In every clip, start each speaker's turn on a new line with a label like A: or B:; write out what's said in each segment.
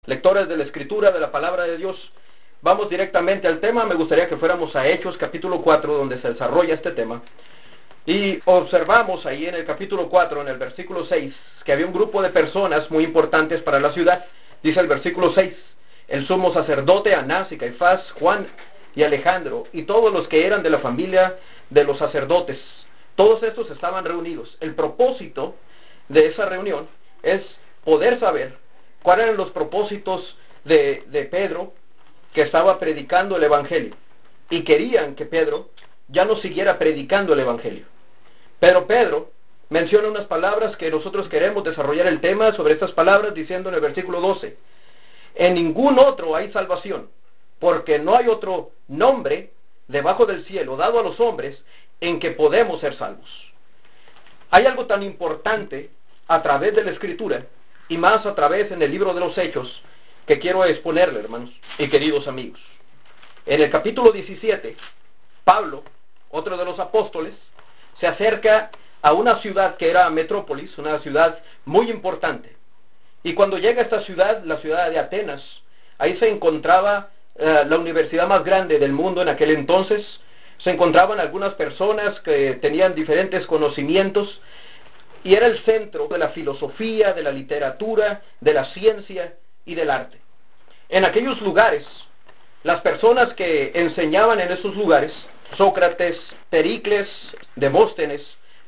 A: lectores de la Escritura, de la Palabra de Dios, vamos directamente al tema. Me gustaría que fuéramos a Hechos, capítulo 4, donde se desarrolla este tema. Y observamos ahí en el capítulo 4, en el versículo 6, que había un grupo de personas muy importantes para la ciudad. Dice el versículo 6, el sumo sacerdote Anás y Caifás, Juan y Alejandro, y todos los que eran de la familia de los sacerdotes. Todos estos estaban reunidos. El propósito de esa reunión es poder saber cuáles eran los propósitos de Pedro, que estaba predicando el Evangelio. Y querían que Pedro ya no siguiera predicando el Evangelio. Pero Pedro menciona unas palabras que nosotros queremos desarrollar el tema sobre estas palabras, diciendo en el versículo 12, en ningún otro hay salvación, porque no hay otro nombre debajo del cielo dado a los hombres en que podemos ser salvos. Hay algo tan importante a través de la Escritura, y más a través en el libro de los Hechos, que quiero exponerle, hermanos y queridos amigos. En el capítulo 17, Pablo, otro de los apóstoles, se acerca a una ciudad que era Metrópolis, una ciudad muy importante. Y cuando llega a esta ciudad, la ciudad de Atenas, ahí se encontraba la universidad más grande del mundo en aquel entonces. Se encontraban algunas personas que tenían diferentes conocimientos, y era el centro de la filosofía, de la literatura, de la ciencia y del arte. En aquellos lugares, las personas que enseñaban en esos lugares, Sócrates, Pericles, Demóstenes,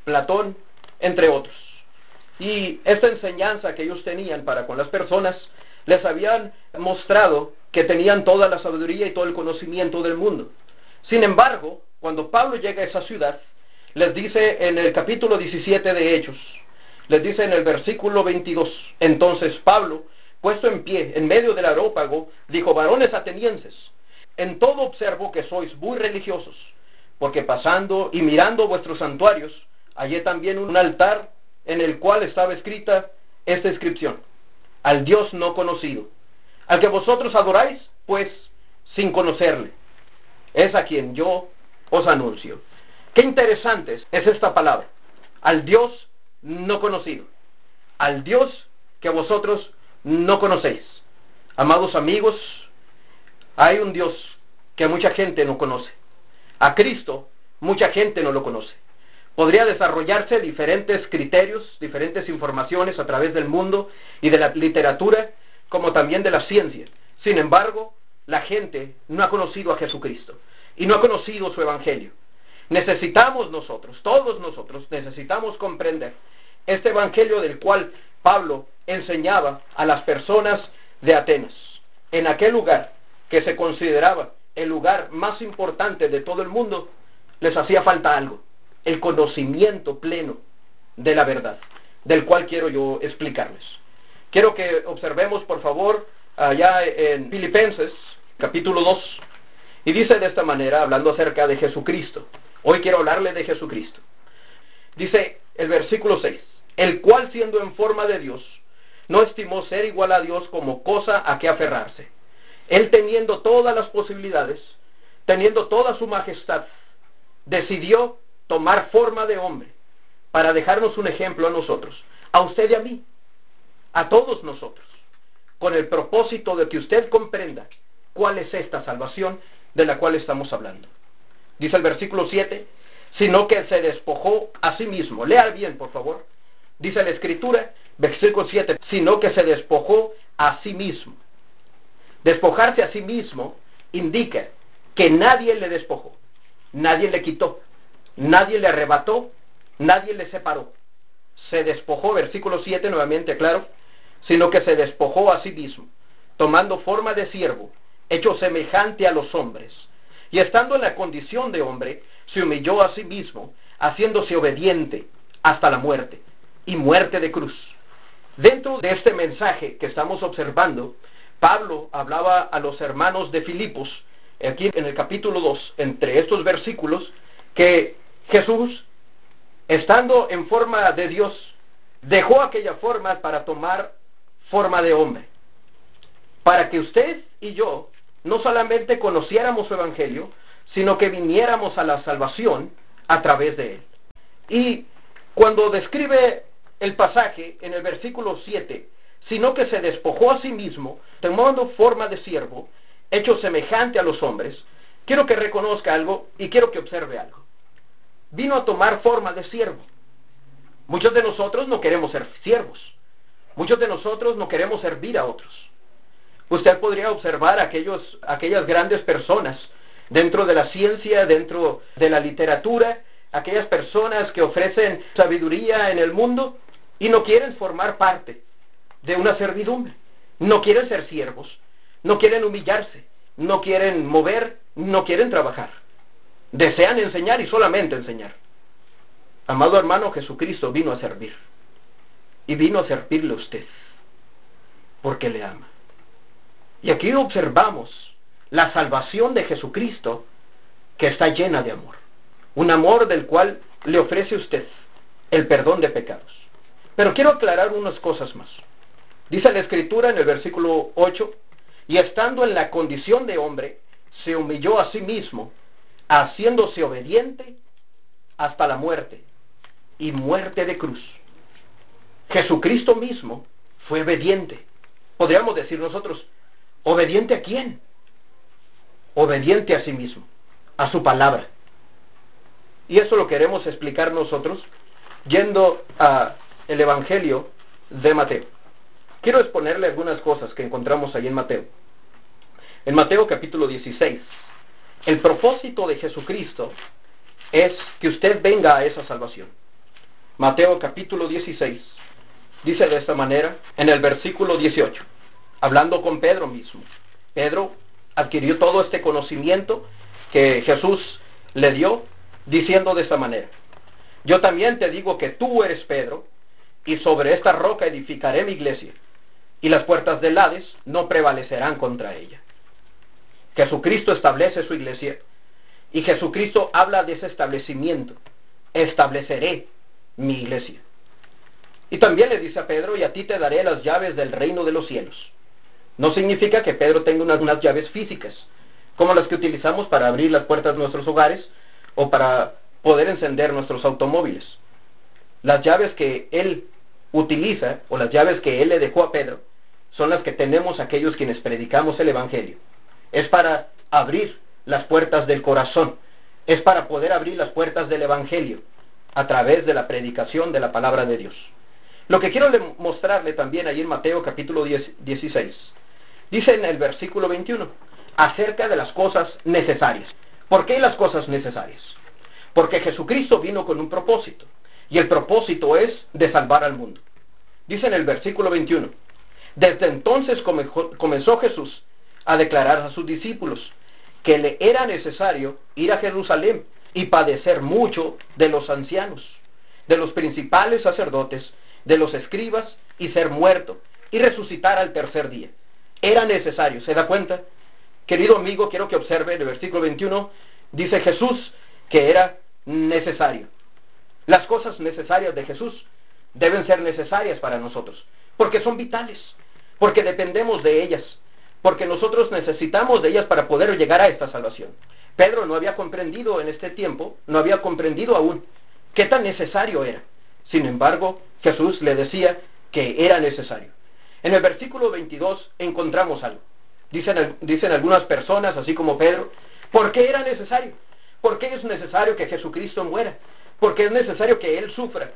A: Platón, entre otros. Y esta enseñanza que ellos tenían para con las personas, les habían mostrado que tenían toda la sabiduría y todo el conocimiento del mundo. Sin embargo, cuando Pablo llega a esa ciudad, les dice en el capítulo 17 de Hechos, les dice en el versículo 22, entonces Pablo, puesto en pie en medio del areópago, dijo, varones atenienses, en todo observo que sois muy religiosos, porque pasando y mirando vuestros santuarios, hallé también un altar en el cual estaba escrita esta inscripción, al Dios no conocido, al que vosotros adoráis, pues sin conocerle, es a quien yo os anuncio. Qué interesante es esta palabra, al Dios no conocido, al Dios que vosotros no conocéis. Amados amigos, hay un Dios que mucha gente no conoce. A Cristo mucha gente no lo conoce. Podría desarrollarse diferentes criterios, diferentes informaciones a través del mundo y de la literatura, como también de la ciencia. Sin embargo, la gente no ha conocido a Jesucristo y no ha conocido su Evangelio. Necesitamos nosotros, todos nosotros, necesitamos comprender este Evangelio del cual Pablo enseñaba a las personas de Atenas. En aquel lugar que se consideraba el lugar más importante de todo el mundo, les hacía falta algo, el conocimiento pleno de la verdad, del cual quiero yo explicarles. Quiero que observemos, por favor, allá en Filipenses, capítulo 2, y dice de esta manera, hablando acerca de Jesucristo. Hoy quiero hablarle de Jesucristo. Dice el versículo 6, el cual siendo en forma de Dios, no estimó ser igual a Dios como cosa a que aferrarse. Él teniendo todas las posibilidades, teniendo toda su majestad, decidió tomar forma de hombre para dejarnos un ejemplo a nosotros, a usted y a mí, a todos nosotros, con el propósito de que usted comprenda cuál es esta salvación de la cual estamos hablando. Dice el versículo 7, sino que se despojó a sí mismo. Lea bien, por favor. Dice la Escritura, versículo 7, sino que se despojó a sí mismo. Despojarse a sí mismo indica que nadie le despojó, nadie le quitó, nadie le arrebató, nadie le separó. Se despojó, versículo 7, nuevamente claro, sino que se despojó a sí mismo, tomando forma de siervo, hecho semejante a los hombres, y estando en la condición de hombre, se humilló a sí mismo, haciéndose obediente hasta la muerte, y muerte de cruz. Dentro de este mensaje que estamos observando, Pablo hablaba a los hermanos de Filipos, aquí en el capítulo 2, entre estos versículos, que Jesús, estando en forma de Dios, dejó aquella forma para tomar forma de hombre, para que usted y yo no solamente conociéramos su Evangelio, sino que viniéramos a la salvación a través de él. Y cuando describe el pasaje en el versículo 7, sino que se despojó a sí mismo, tomando forma de siervo, hecho semejante a los hombres. Quiero que reconozca algo y quiero que observe algo. Vino a tomar forma de siervo. Muchos de nosotros no queremos ser siervos. Muchos de nosotros no queremos servir a otros. Usted podría observar aquellas grandes personas dentro de la ciencia, dentro de la literatura, aquellas personas que ofrecen sabiduría en el mundo y no quieren formar parte de una servidumbre. No quieren ser siervos, no quieren humillarse, no quieren mover, no quieren trabajar. Desean enseñar y solamente enseñar. Amado hermano, Jesucristo vino a servir. Y vino a servirle a usted, porque le ama. Y aquí observamos la salvación de Jesucristo, que está llena de amor. Un amor del cual le ofrece a usted el perdón de pecados. Pero quiero aclarar unas cosas más. Dice la Escritura en el versículo 8, y estando en la condición de hombre, se humilló a sí mismo, haciéndose obediente hasta la muerte, y muerte de cruz. Jesucristo mismo fue obediente. Podríamos decir nosotros, ¿obediente a quién? Obediente a sí mismo, a su palabra. Y eso lo queremos explicar nosotros yendo a el Evangelio de Mateo. Quiero exponerle algunas cosas que encontramos ahí en Mateo. En Mateo capítulo 16, el propósito de Jesucristo es que usted venga a esa salvación. Mateo capítulo 16, dice de esta manera, en el versículo 18, hablando con Pedro mismo. Pedro adquirió todo este conocimiento que Jesús le dio, diciendo de esta manera: yo también te digo que tú eres Pedro, y sobre esta roca edificaré mi iglesia, y las puertas del Hades no prevalecerán contra ella. Jesucristo establece su iglesia, y Jesucristo habla de ese establecimiento: estableceré mi iglesia. Y también le dice a Pedro: y a ti te daré las llaves del reino de los cielos. No significa que Pedro tenga unas llaves físicas, como las que utilizamos para abrir las puertas de nuestros hogares o para poder encender nuestros automóviles. Las llaves que él utiliza, o las llaves que él le dejó a Pedro, son las que tenemos aquellos quienes predicamos el Evangelio. Es para abrir las puertas del corazón, es para poder abrir las puertas del Evangelio a través de la predicación de la palabra de Dios. Lo que quiero mostrarle también ahí en Mateo capítulo 16, dice en el versículo 21, acerca de las cosas necesarias. ¿Por qué las cosas necesarias? Porque Jesucristo vino con un propósito, y el propósito es de salvar al mundo. Dice en el versículo 21, desde entonces comenzó Jesús a declarar a sus discípulos que le era necesario ir a Jerusalén y padecer mucho de los ancianos, de los principales sacerdotes, de los escribas, y ser muerto, y resucitar al tercer día. Era necesario, ¿se da cuenta? Querido amigo, quiero que observe el versículo 21, dice Jesús que era necesario. Las cosas necesarias de Jesús deben ser necesarias para nosotros, porque son vitales, porque dependemos de ellas, porque nosotros necesitamos de ellas para poder llegar a esta salvación. Pedro no había comprendido en este tiempo, no había comprendido aún qué tan necesario era. Sin embargo, Jesús le decía que era necesario. En el versículo 22 encontramos algo. Dicen algunas personas, así como Pedro, ¿por qué era necesario? ¿Por qué es necesario que Jesucristo muera? ¿Por qué es necesario que Él sufra?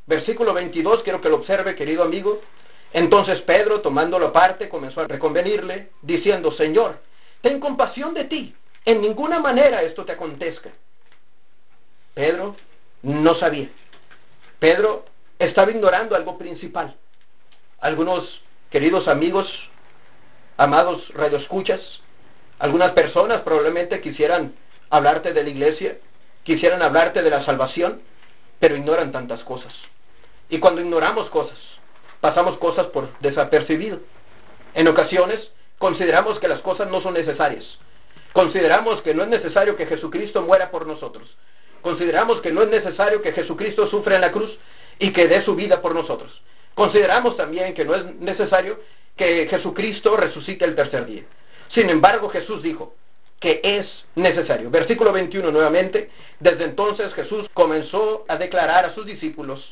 A: Versículo 22, quiero que lo observe, querido amigo. Entonces Pedro, tomándolo aparte, comenzó a reconvenirle, diciendo: Señor, ten compasión de ti, en ninguna manera esto te acontezca. Pedro no sabía. Pedro estaba ignorando algo principal. Algunos queridos amigos, amados radioescuchas, algunas personas probablemente quisieran hablarte de la iglesia, quisieran hablarte de la salvación, pero ignoran tantas cosas. Y cuando ignoramos cosas, pasamos cosas por desapercibido. En ocasiones consideramos que las cosas no son necesarias. Consideramos que no es necesario que Jesucristo muera por nosotros. Consideramos que no es necesario que Jesucristo sufra en la cruz y que dé su vida por nosotros. Consideramos también que no es necesario que Jesucristo resucite el tercer día. Sin embargo, Jesús dijo que es necesario. Versículo 21 nuevamente. Desde entonces Jesús comenzó a declarar a sus discípulos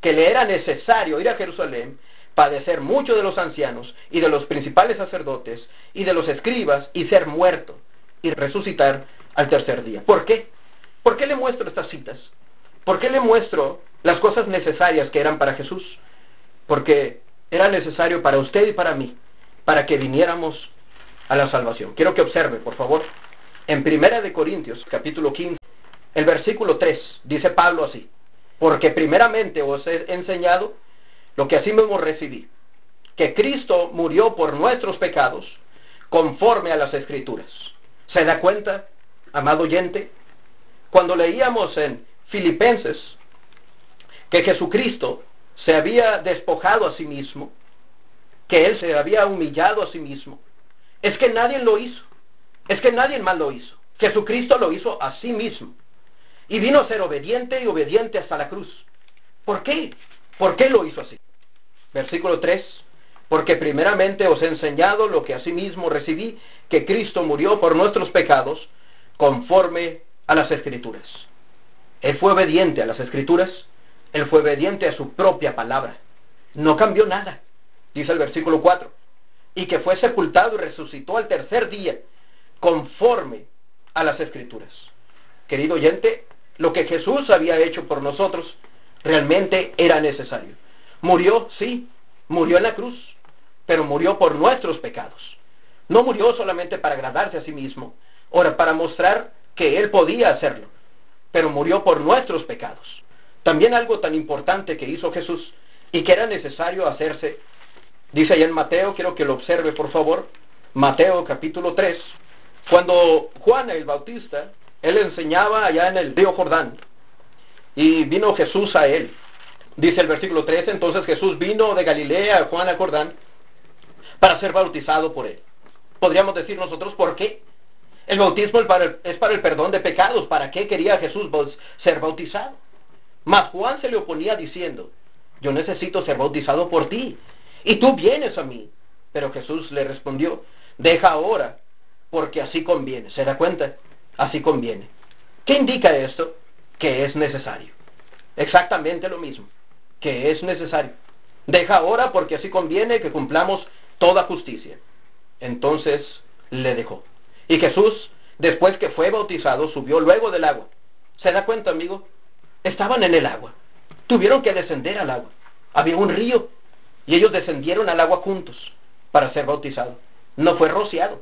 A: que le era necesario ir a Jerusalén, padecer mucho de los ancianos y de los principales sacerdotes y de los escribas y ser muerto y resucitar al tercer día. ¿Por qué? ¿Por qué le muestro estas citas? ¿Por qué le muestro las cosas necesarias que eran para Jesús? Porque era necesario para usted y para mí, para que viniéramos a la salvación. Quiero que observe, por favor, en 1 Corintios, capítulo 15, el versículo 3, dice Pablo así: porque primeramente os he enseñado lo que asimismo recibí, que Cristo murió por nuestros pecados, conforme a las Escrituras. ¿Se da cuenta, amado oyente? Cuando leíamos en Filipenses que Jesucristo se había despojado a sí mismo, que Él se había humillado a sí mismo, es que nadie lo hizo, es que nadie más lo hizo. Jesucristo lo hizo a sí mismo, y vino a ser obediente y obediente hasta la cruz. ¿Por qué? ¿Por qué lo hizo así? Versículo 3, porque primeramente os he enseñado lo que asimismo recibí, que Cristo murió por nuestros pecados, conforme a las Escrituras. Él fue obediente a las Escrituras, Él fue obediente a su propia palabra. No cambió nada, dice el versículo 4, y que fue sepultado y resucitó al tercer día, conforme a las Escrituras. Querido oyente, lo que Jesús había hecho por nosotros realmente era necesario. Murió, sí, murió en la cruz, pero murió por nuestros pecados. No murió solamente para agradarse a sí mismo, ahora para mostrar que Él podía hacerlo, pero murió por nuestros pecados. También algo tan importante que hizo Jesús y que era necesario hacerse, dice allá en Mateo, quiero que lo observe por favor, Mateo capítulo 3, cuando Juan el Bautista, él enseñaba allá en el río Jordán, y vino Jesús a él. Dice el versículo 13, entonces Jesús vino de Galilea a Juan al Jordán para ser bautizado por él. Podríamos decir nosotros, ¿por qué? El bautismo es para el perdón de pecados. ¿Para qué quería Jesús ser bautizado? Mas Juan se le oponía diciendo, yo necesito ser bautizado por ti, y tú vienes a mí. Pero Jesús le respondió, deja ahora, porque así conviene. ¿Se da cuenta? Así conviene. ¿Qué indica esto? Que es necesario. Exactamente lo mismo, que es necesario. Deja ahora, porque así conviene que cumplamos toda justicia. Entonces le dejó. Y Jesús, después que fue bautizado, subió luego del agua. ¿Se da cuenta, amigo? Estaban en el agua. Tuvieron que descender al agua. Había un río, y ellos descendieron al agua juntos para ser bautizados. No fue rociado,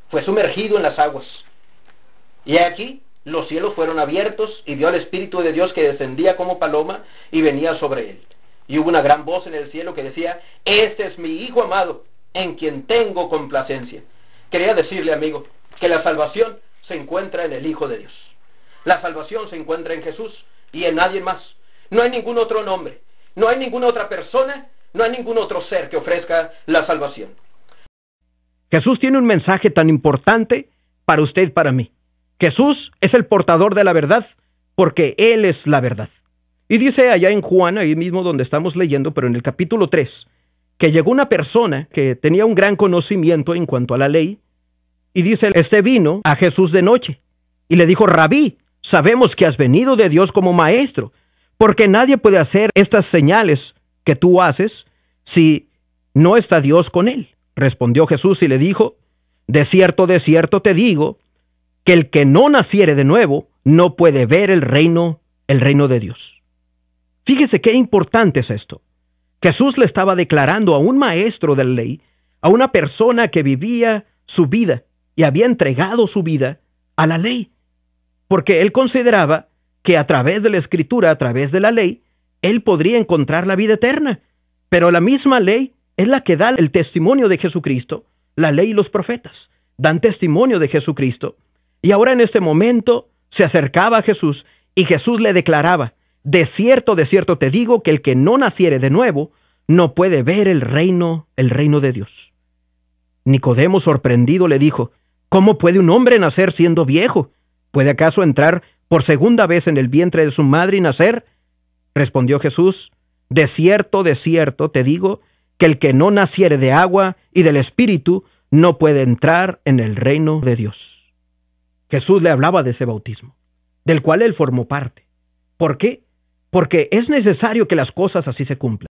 A: fue sumergido en las aguas. Y aquí los cielos fueron abiertos, y vio al Espíritu de Dios que descendía como paloma y venía sobre él. Y hubo una gran voz en el cielo que decía, este es mi Hijo amado, en quien tengo complacencia. Quería decirle, amigo, que la salvación se encuentra en el Hijo de Dios. La salvación se encuentra en Jesús y en nadie más. No hay ningún otro nombre, no hay ninguna otra persona, no hay ningún otro ser que ofrezca la salvación.
B: Jesús tiene un mensaje tan importante para usted y para mí. Jesús es el portador de la verdad, porque Él es la verdad. Y dice allá en Juan, ahí mismo donde estamos leyendo, pero en el capítulo 3, que llegó una persona que tenía un gran conocimiento en cuanto a la ley, y dice, este vino a Jesús de noche, y le dijo, Rabí, sabemos que has venido de Dios como maestro, porque nadie puede hacer estas señales que tú haces si no está Dios con él. Respondió Jesús y le dijo, de cierto te digo, que el que no naciere de nuevo no puede ver el reino de Dios. Fíjese qué importante es esto. Jesús le estaba declarando a un maestro de la ley, a una persona que vivía su vida y había entregado su vida a la ley, porque él consideraba que a través de la Escritura, a través de la ley, él podría encontrar la vida eterna. Pero la misma ley es la que da el testimonio de Jesucristo. La ley y los profetas dan testimonio de Jesucristo. Y ahora en este momento se acercaba a Jesús y Jesús le declaraba, de cierto te digo que el que no naciere de nuevo no puede ver el reino de Dios. Nicodemo, sorprendido, le dijo, ¿cómo puede un hombre nacer siendo viejo? ¿Puede acaso entrar por segunda vez en el vientre de su madre y nacer? Respondió Jesús, de cierto te digo que el que no naciere de agua y del Espíritu no puede entrar en el reino de Dios. Jesús le hablaba de ese bautismo, del cual él formó parte. ¿Por qué? Porque es necesario que las cosas así se cumplan.